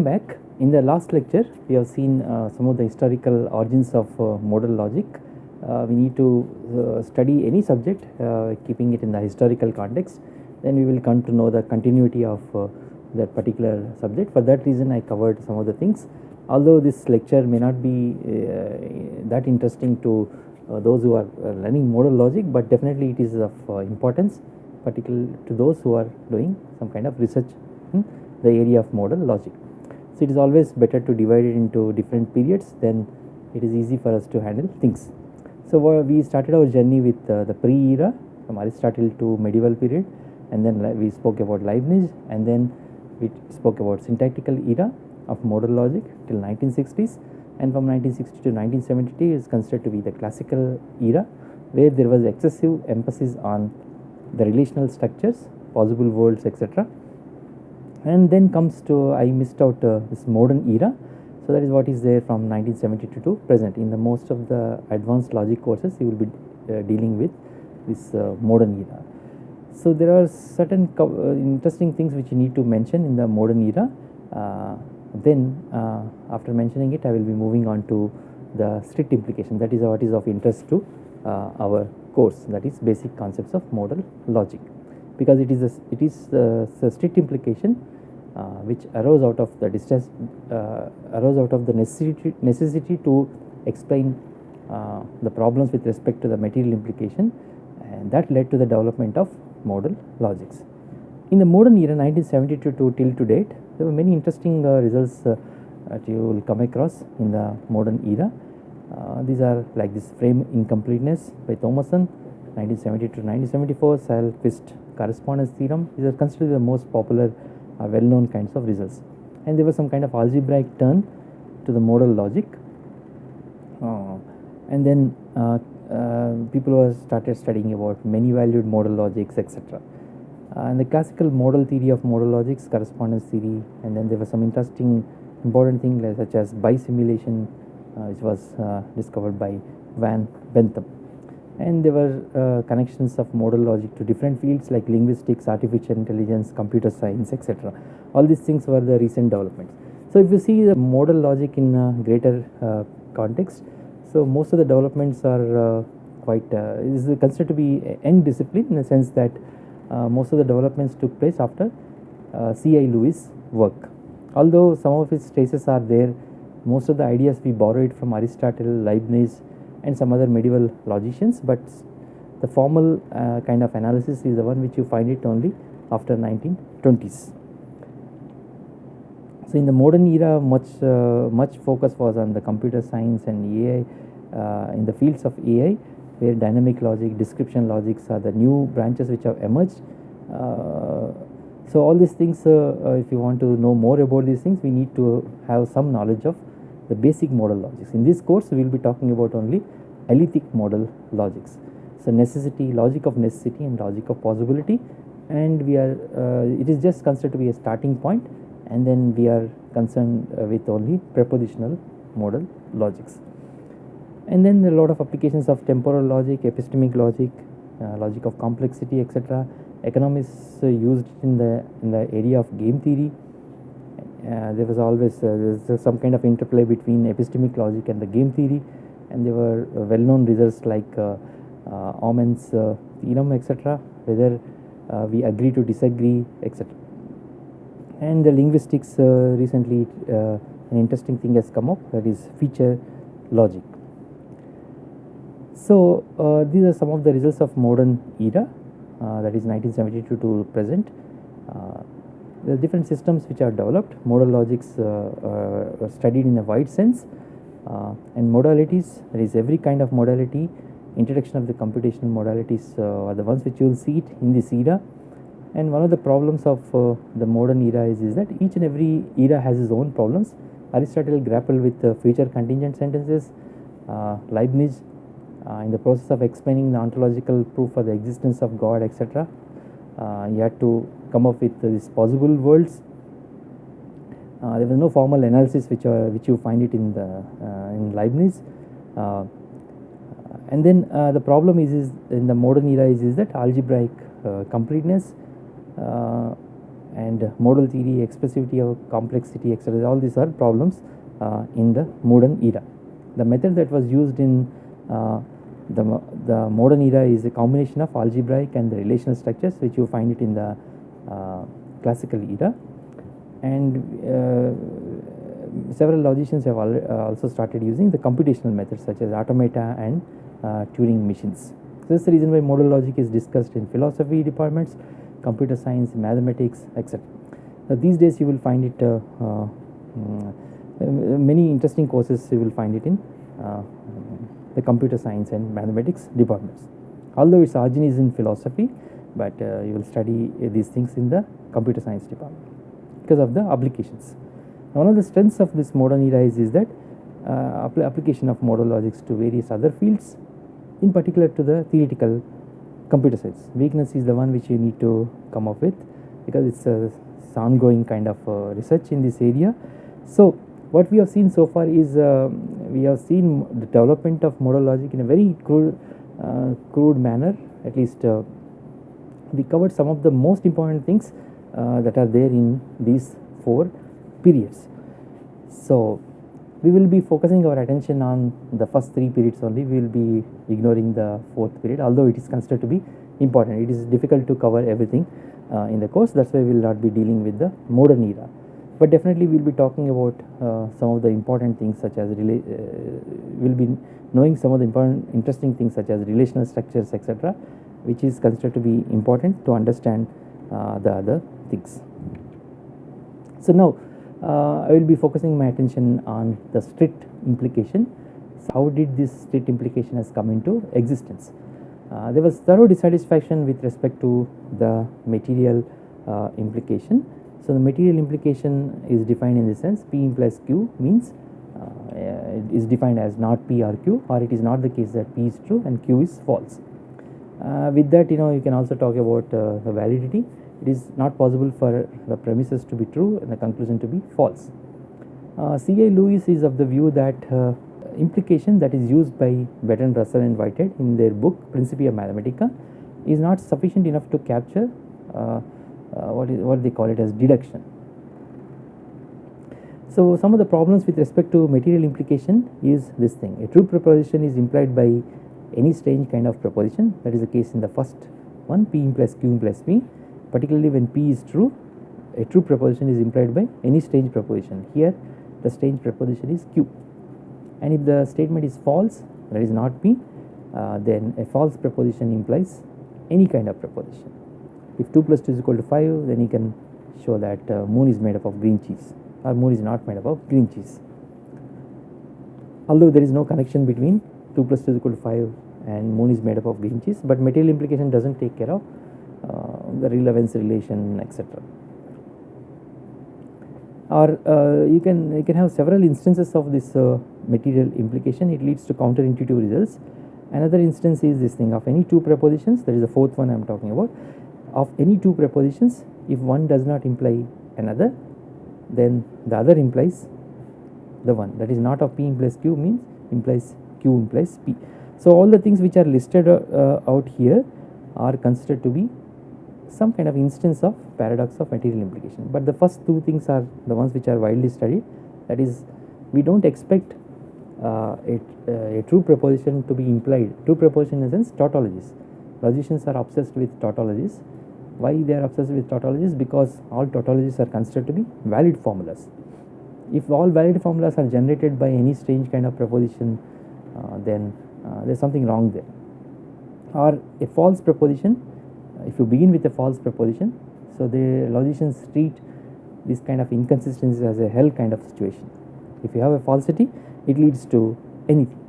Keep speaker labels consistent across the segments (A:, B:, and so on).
A: Welcome back. In the last lecture, we have seen some of the historical origins of modal logic. We need to study any subject, keeping it in the historical context. Then we will come to know the continuity of that particular subject. For that reason, I covered some of the things. Although this lecture may not be that interesting to those who are learning modal logic, but definitely it is of importance, particularly to those who are doing some kind of research in the area of modal logic. So it is always better to divide it into different periods, then it is easy for us to handle things. So we started our journey with the pre-era from Aristotle to medieval period, and then we spoke about Leibniz, and then we spoke about syntactical era of modal logic till 1960s, and from 1960 to 1972 is considered to be the classical era, where there was excessive emphasis on the relational structures, possible worlds, etc. And then comes to, I missed out this modern era. So that is what is there from 1972 to present. In the most of the advanced logic courses, you will be dealing with this modern era. So there are certain interesting things which you need to mention in the modern era. After mentioning it, I will be moving on to the strict implication. That is what is of interest to our course, that is basic concepts of modal logic, because it is a strict implication which arose out of the necessity to explain the problems with respect to the material implication, and that led to the development of modal logics. In the modern era, 1972 till to date, there were many interesting results that you will come across in the modern era. These are like this frame incompleteness by Thomasson, 1970 to 1974, Sahlqvist correspondence theorem. These are considered the most popular or well-known kinds of results. And there was some kind of algebraic turn to the modal logic, and then people were started studying about many-valued modal logics, etc. And the classical modal theory of modal logics, correspondence theory, and then there was some interesting important thing such as bisimulation, which was discovered by Van Bentham. And there were connections of modal logic to different fields like linguistics, artificial intelligence, computer science, etc. All these things were the recent developments. So if you see the modal logic in a greater context, so most of the developments are quite is considered to be a young discipline, in the sense that most of the developments took place after C.I. Lewis' work. Although some of his traces are there, most of the ideas we borrowed from Aristotle, Leibniz, and some other medieval logicians, but the formal kind of analysis is the one which you find it only after 1920s. So in the modern era, much focus was on the computer science and AI, in the fields of AI, where dynamic logic, description logics are the new branches which have emerged. So all these things, if you want to know more about these things, we need to have some knowledge of the basic modal logics. In this course, we will be talking about only elliptic modal logics. So necessity, logic of necessity, and logic of possibility, and we are it is just considered to be a starting point, and then we are concerned with only propositional modal logics. And then a lot of applications of temporal logic, epistemic logic, logic of complexity, etc. Economists used it in the area of game theory. There was always there's some kind of interplay between epistemic logic and the game theory, and there were well-known results like Auman's theorem, etc., whether we agree to disagree, etc. And the linguistics, recently an interesting thing has come up, that is feature logic. So these are some of the results of modern era, that is 1972 to present. The different systems which are developed, modal logics are studied in a wide sense, and modalities, that is every kind of modality, introduction of the computational modalities are the ones which you will see it in this era. And one of the problems of the modern era is that each and every era has its own problems. Aristotle grappled with future contingent sentences. Leibniz, in the process of explaining the ontological proof for the existence of God, etc., he had to come up with these possible worlds. There was no formal analysis which you find it in Leibniz. And then the problem is in the modern era is that algebraic completeness, and modal theory, expressivity of complexity, etc. All these are problems in the modern era. The method that was used in the modern era is a combination of algebraic and the relational structures, which you find it in the classical era, and several logicians have also started using the computational methods such as automata and Turing machines. So this is the reason why modal logic is discussed in philosophy departments, computer science, mathematics, etc. These days you will find it many interesting courses, you will find it in the computer science and mathematics departments. Although its origin is in philosophy, but you will study these things in the computer science department because of the applications. One of the strengths of this modern era is that application of modal logics to various other fields, in particular to the theoretical computer science. Weakness is the one which you need to come up with, because it's ongoing kind of research in this area. So what we have seen so far is we have seen the development of modal logic in a very crude manner. At least we covered some of the most important things that are there in these 4 periods. So we will be focusing our attention on the first 3 periods only. We will be ignoring the 4th period, although it is considered to be important. It is difficult to cover everything in the course. That's why we will not be dealing with the modern era, but definitely we will be talking about some of the important things, such as we will be knowing some of the important interesting things such as relational structures, etc., which is considered to be important to understand the other things. So now I will be focusing my attention on the strict implication. So how did this strict implication has come into existence? There was thorough dissatisfaction with respect to the material implication. So the material implication is defined in the sense P implies Q means it is defined as not P or Q, or it is not the case that P is true and Q is false. With that, you can also talk about the validity. It is not possible for the premises to be true and the conclusion to be false. C.I. Lewis is of the view that implication that is used by Bertrand Russell and Whitehead in their book Principia Mathematica is not sufficient enough to capture what they call it as deduction. So some of the problems with respect to material implication is this thing: a true proposition is implied by any strange kind of proposition. That is the case in the first one, P implies Q implies P. Particularly when P is true, a true proposition is implied by any strange proposition. Here the strange proposition is Q, and if the statement is false, that is not P, then a false proposition implies any kind of proposition. If 2 plus 2 is equal to 5, then you can show that moon is made up of green cheese, or moon is not made up of green cheese. Although there is no connection between 2 plus 2 is equal to 5 and moon is made up of green cheese, but material implication doesn't take care of the relevance relation, etc. Or you can have several instances of this material implication. It leads to counterintuitive results. Another instance is this thing: of any 2 propositions, that is the 4th one I am talking about, of any 2 propositions, if one does not imply another, then the other implies the one. That is not of P implies Q means implies Q implies P. So all the things which are listed out here are considered to be some kind of instance of paradox of material implication. But the first 2 things are the ones which are widely studied. That is, we don't expect a true proposition to be implied. True proposition in the sense tautologies. Logicians are obsessed with tautologies. Why they are obsessed with tautologies? Because all tautologies are considered to be valid formulas. If all valid formulas are generated by any strange kind of proposition, then there is something wrong there. Or a false proposition, if you begin with a false proposition, so the logicians treat this kind of inconsistencies as a hell kind of situation. If you have a falsity, it leads to anything.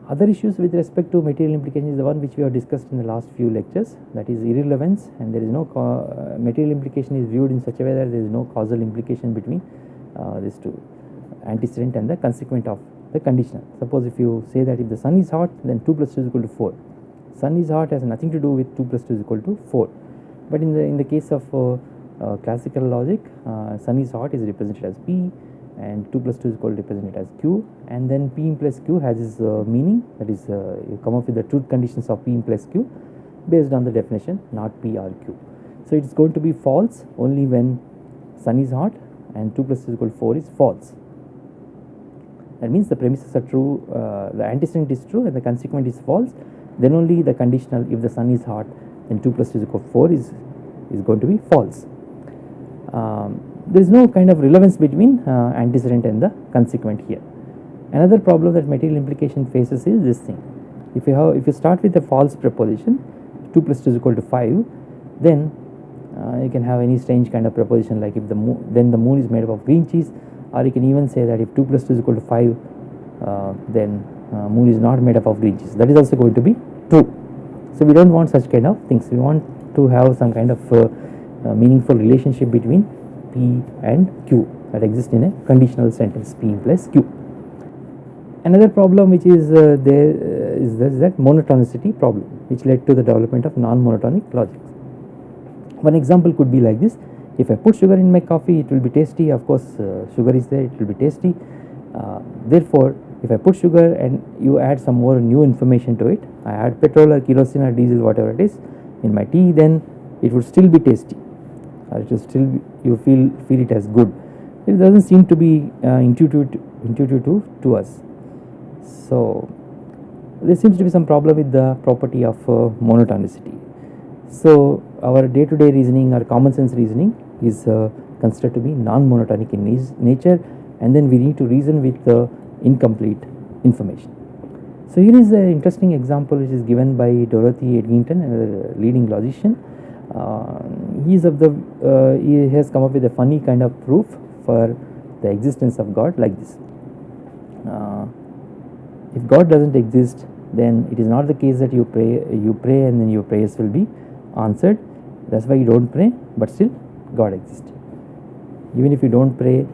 A: Other issues with respect to material implication is the one which we have discussed in the last few lectures, that is irrelevance, and there is no material implication is viewed in such a way that there is no causal implication between these 2, antecedent and the consequent of the conditional. Suppose if you say that if the sun is hot, then 2 plus 2 is equal to 4. Sun is hot has nothing to do with 2 plus 2 is equal to 4. But in the case of classical logic, sun is hot is represented as P, and 2 plus 2 is equal to represented as Q, and then P implies Q has its meaning, that is you come up with the truth conditions of P implies Q based on the definition not P or Q. So it's going to be false only when sun is hot and 2 plus 2 is equal to 4 is false. That means the premises are true, the antecedent is true and the consequent is false, then only the conditional if the sun is hot then 2 plus 2 is equal to 4 is going to be false. There is no kind of relevance between antecedent and the consequent here. Another problem that material implication faces is this thing. If you start with a false proposition 2 plus 2 is equal to 5, then you can have any strange kind of proposition like if the moon is made up of green cheese, or you can even say that if 2 plus 2 is equal to 5 then moon is not made up of green cheese. That is also going to be true. So we don't want such kind of things. We want to have some kind of meaningful relationship between P and Q that exists in a conditional sentence, P plus Q. Another problem which is there is that monotonicity problem, which led to the development of non-monotonic logic. One example could be like this: if I put sugar in my coffee, it will be tasty. Of course, sugar is there; it will be tasty. Therefore, if I put sugar and you add some more new information to it, I add petrol or kerosene or diesel, whatever it is, in my tea, then it would still be tasty, or it will still be, you feel it as good. It doesn't seem to be intuitive to us. So there seems to be some problem with the property of monotonicity. So our day-to-day reasoning or common sense reasoning is considered to be non-monotonic in nature, and then we need to reason with incomplete information. So here is an interesting example which is given by Dorothy Edgington, a leading logician. He has come up with a funny kind of proof for the existence of God like this. If God doesn't exist, then it is not the case that you pray and then your prayers will be answered. That's why you don't pray, but still God exists. Even if you don't pray,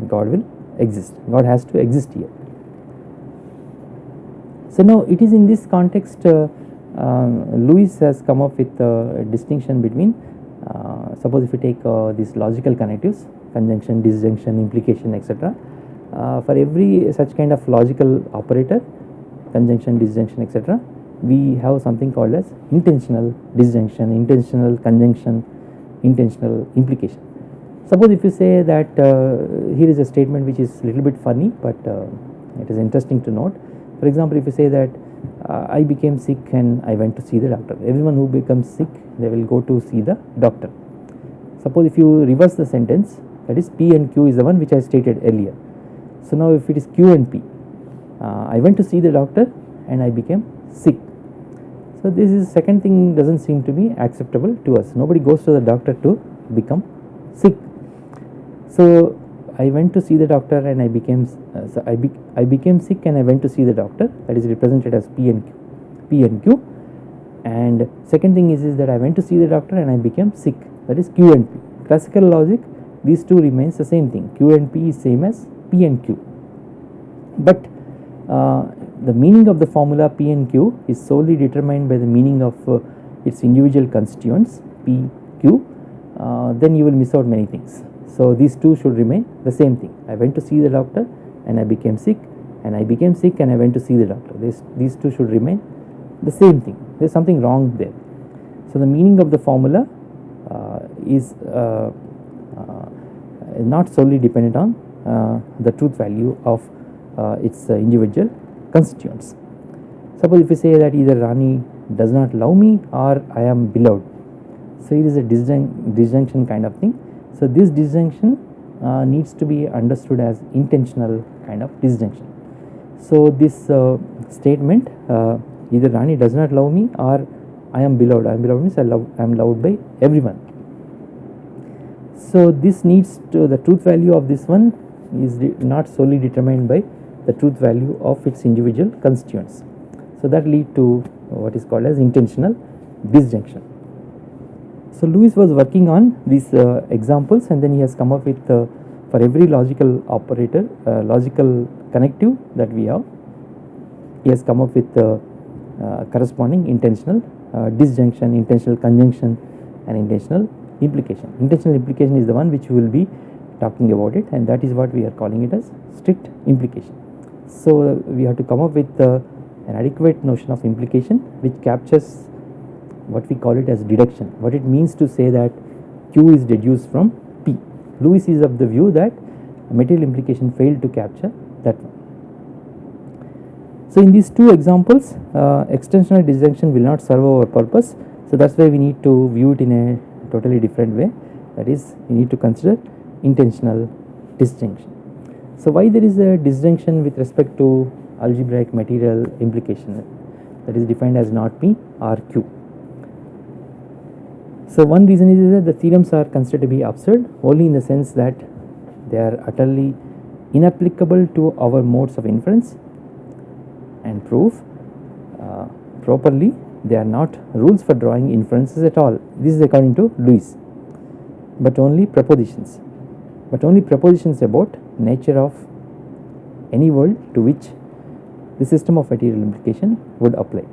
A: God will exist. God has to exist here. So now it is in this context Lewis has come up with a distinction between suppose if you take these logical connectives, conjunction, disjunction, implication, etc. For every such kind of logical operator, conjunction, disjunction, etc., we have something called as intentional disjunction, intentional conjunction, intentional implication. Suppose if you say that here is a statement which is a little bit funny, but it is interesting to note. For example, if you say that I became sick and I went to see the doctor. Everyone who becomes sick, they will go to see the doctor. Suppose if you reverse the sentence, that is P and Q is the one which I stated earlier. So now if it is Q and P, I went to see the doctor and I became sick. So this is second thing doesn't seem to be acceptable to us. Nobody goes to the doctor to become sick. So I went to see the doctor and I became I became sick and I went to see the doctor. That is represented as P and Q. And second thing is that I went to see the doctor and I became sick. That is Q and P. Classical logic, these two remains the same thing. Q and P is same as P and Q. But the meaning of the formula P and Q is solely determined by the meaning of its individual constituents P, Q. Then you will miss out many things. So these two should remain the same thing. I went to see the doctor and I became sick, and I became sick and I went to see the doctor. These two should remain the same thing. There is something wrong there. So the meaning of the formula is not solely dependent on the truth value of its individual constituents. Suppose if you say that either Rani does not love me or I am beloved. So it is a disjunction kind of thing. So this disjunction needs to be understood as intentional kind of disjunction. So this statement either Rani does not love me or I am beloved. I am beloved means I am loved by everyone. So this needs to, the truth value of this one is not solely determined by the truth value of its individual constituents. So that lead to what is called as intentional disjunction. So Lewis was working on these examples, and then he has come up with for every logical operator, logical connective that we have, he has come up with corresponding intentional disjunction, intentional conjunction, and intentional implication. Intentional implication is the one which we will be talking about it, and that is what we are calling it as strict implication. So we have to come up with an adequate notion of implication which captures what we call it as deduction, what it means to say that Q is deduced from P. Lewis is of the view that material implication failed to capture that one. So in these two examples, extensional disjunction will not serve our purpose. So that's why we need to view it in a totally different way. That is, we need to consider intentional disjunction. So why there is a disjunction with respect to algebraic material implication that is defined as not P or Q? So one reason is that the theorems are considered to be absurd only in the sense that they are utterly inapplicable to our modes of inference and proof. Properly, they are not rules for drawing inferences at all. This is according to Lewis, but only propositions about nature of any world to which the system of material implication would apply.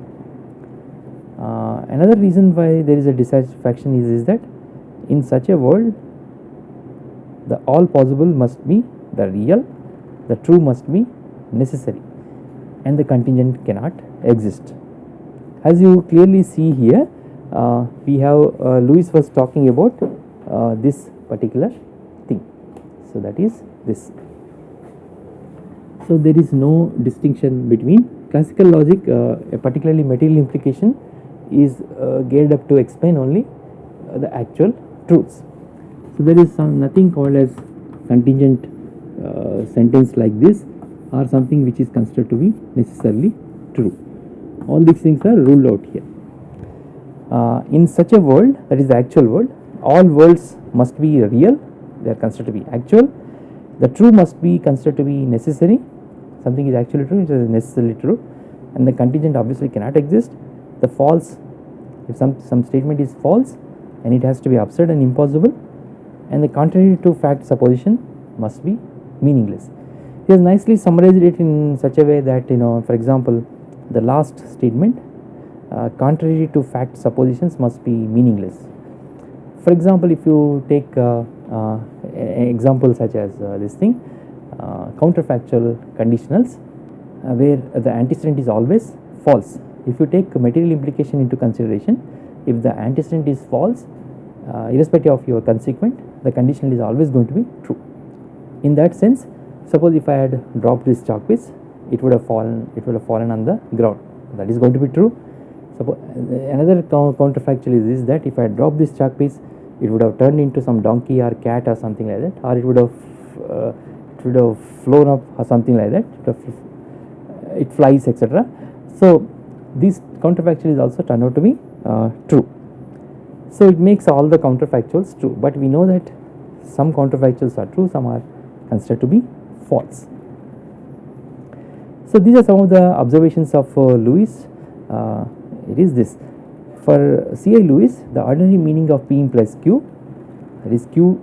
A: Another reason why there is a dissatisfaction is that in such a world, the all possible must be the real, the true must be necessary, and the contingent cannot exist. As you clearly see here, we have Lewis was talking about this particular thing. So that is this. So there is no distinction between classical logic, particularly material implication, is geared up to explain only the actual truths. So there is nothing called as contingent sentence like this or something which is considered to be necessarily true. All these things are ruled out here. In such a world, that is the actual world, all worlds must be real, they are considered to be actual. The true must be considered to be necessary, something is actually true, it is necessarily true, and the contingent obviously cannot exist. The false, if some statement is false, and it has to be absurd and impossible, and the contrary to fact supposition must be meaningless. He has nicely summarized it in such a way that, for example, the last statement, contrary to fact suppositions must be meaningless. For example, if you take an example such as this thing, counterfactual conditionals, where the antecedent is always false. If you take material implication into consideration, if the antecedent is false, irrespective of your consequent, the conditional is always going to be true. In that sense, suppose if I had dropped this chalk piece, it would have fallen on the ground. That is going to be true. Suppose another counterfactual is this, that if I had dropped this chalk piece, it would have turned into some donkey or cat or something like that, or it would have flown up or something like that. It flies, etc. So this counterfactual is also turned out to be true. So it makes all the counterfactuals true, but we know that some counterfactuals are true, some are considered to be false. So these are some of the observations of Lewis. It is this: for C.I. Lewis, the ordinary meaning of P implies Q, that is Q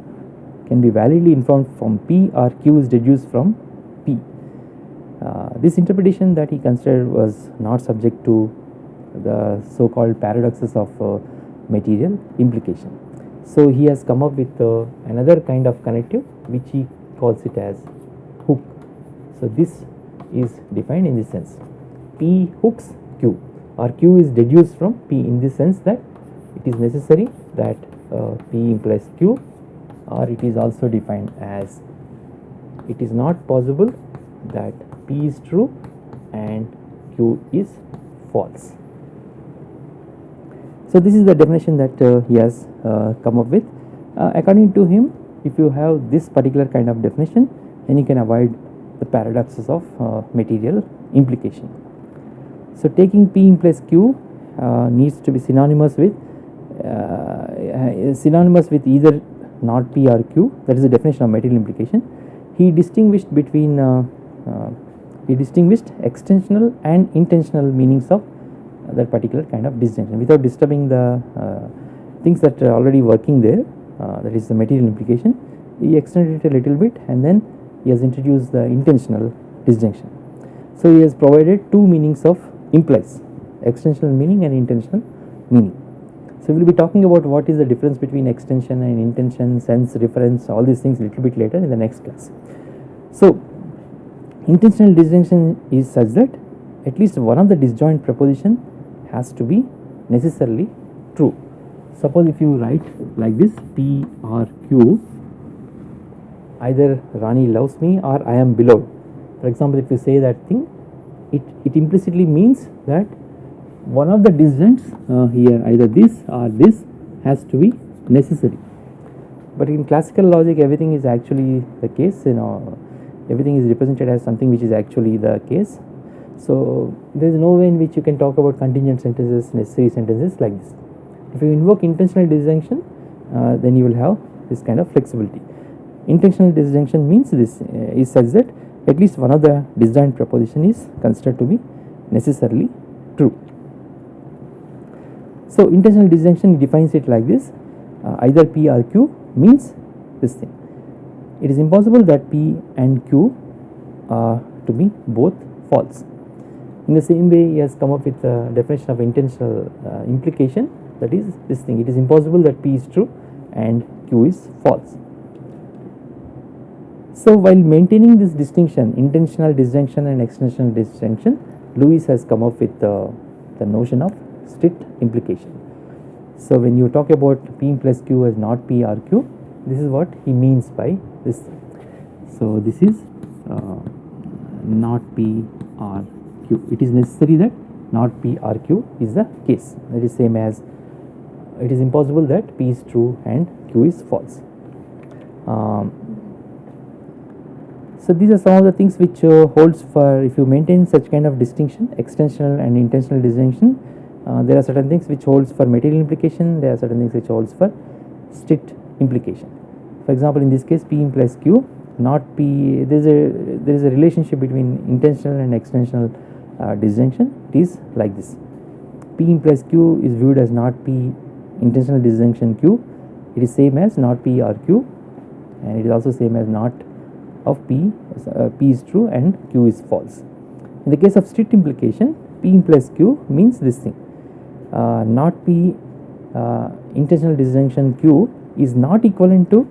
A: can be validly informed from P or Q is deduced from P. This interpretation that he considered was not subject to the so-called paradoxes of material implication. So he has come up with another kind of connective which he calls it as hook. So this is defined in this sense: P hooks Q, or Q is deduced from P, in this sense that it is necessary that P implies Q, or it is also defined as it is not possible that P is true and Q is false. So this is the definition that he has come up with. According to him, if you have this particular kind of definition, then you can avoid the paradoxes of material implication. So taking P implies Q needs to be synonymous with either not P or Q. That is the definition of material implication. He distinguished between extensional and intentional meanings of that particular kind of disjunction without disturbing the things that are already working there. That is the material implication. He extended it a little bit, and then he has introduced the intentional disjunction. So he has provided two meanings of implies: extensional meaning and intentional meaning. So we will be talking about what is the difference between extension and intention, sense, reference, all these things a little bit later in the next class. So intentional disjunction is such that at least one of the disjoint proposition has to be necessarily true. Suppose if you write like this, P or Q, either Rani loves me or I am beloved. For example, if you say that thing, it implicitly means that one of the disjuncts here, either this or this, has to be necessary. But in classical logic, everything is actually the case, everything is represented as something which is actually the case. So there is no way in which you can talk about contingent sentences, necessary sentences like this. If you invoke intentional disjunction, then you will have this kind of flexibility. Intentional disjunction means this is such that at least one of the disjoint preposition is considered to be necessarily true. So intentional disjunction defines it like this, either P or Q means this thing. It is impossible that P and Q are to be both false. In the same way, he has come up with a definition of intentional implication, that is this thing. It is impossible that P is true and Q is false. So while maintaining this distinction, intentional disjunction and extensional disjunction, Lewis has come up with the notion of strict implication. So when you talk about P plus Q as not P or Q, this is what he means by this. So this is not P or Q. It is necessary that not P or Q is the case. That is same as it is impossible that P is true and Q is false. So these are some of the things which holds for if you maintain such kind of distinction, extensional and intentional disjunction. There are certain things which holds for material implication. There are certain things which holds for strict implication. For example, in this case, P implies Q, not P. There is a relationship between intentional and extensional disjunction. It is like this. P implies Q is viewed as not P intentional disjunction Q. It is same as not P or Q, and it is also same as not of P. P is true and Q is false. In the case of strict implication, P implies Q means this thing. Not P intentional disjunction Q is not equivalent to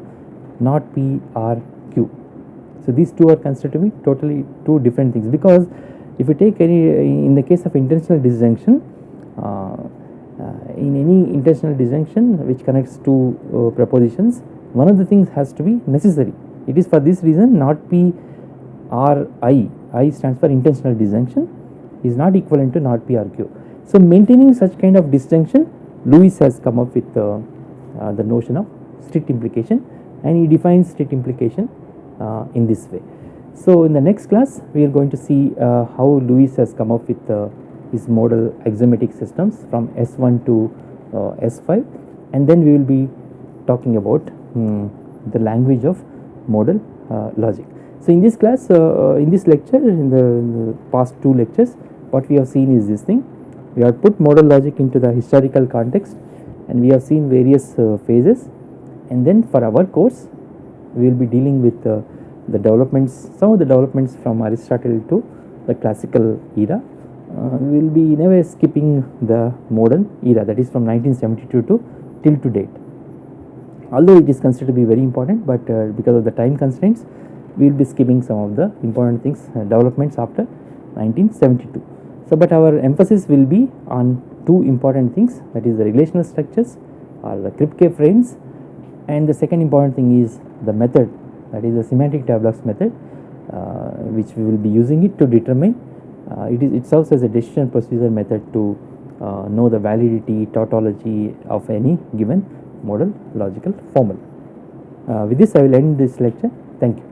A: not P or Q. So these two are considered to be totally two different things, because if you take any in the case of intentional disjunction, in any intentional disjunction which connects two prepositions, one of the things has to be necessary. It is for this reason not P or I stands for intentional disjunction, is not equivalent to not P or Q. So maintaining such kind of disjunction, Lewis has come up with the notion of strict implication, and he defines strict implication in this way. So in the next class we are going to see how Lewis has come up with his modal axiomatic systems from S1 to S5, and then we will be talking about the language of modal logic. So in this class, in this lecture, in the past two lectures, what we have seen is this thing. We have put modal logic into the historical context, and we have seen various phases, and then for our course we will be dealing with the developments, some of the developments from Aristotle to the classical era. We will be in a way skipping the modern era, that is from 1972 to till to date. Although it is considered to be very important, but because of the time constraints, we will be skipping some of the important things, developments after 1972. So, but our emphasis will be on two important things, that is the relational structures or the Kripke frames, and the second important thing is the method, that is the semantic tableaux method, which we will be using it to determine. It serves as a decision procedure method to know the validity, tautology of any given modal logical formula. With this I will end this lecture. Thank you.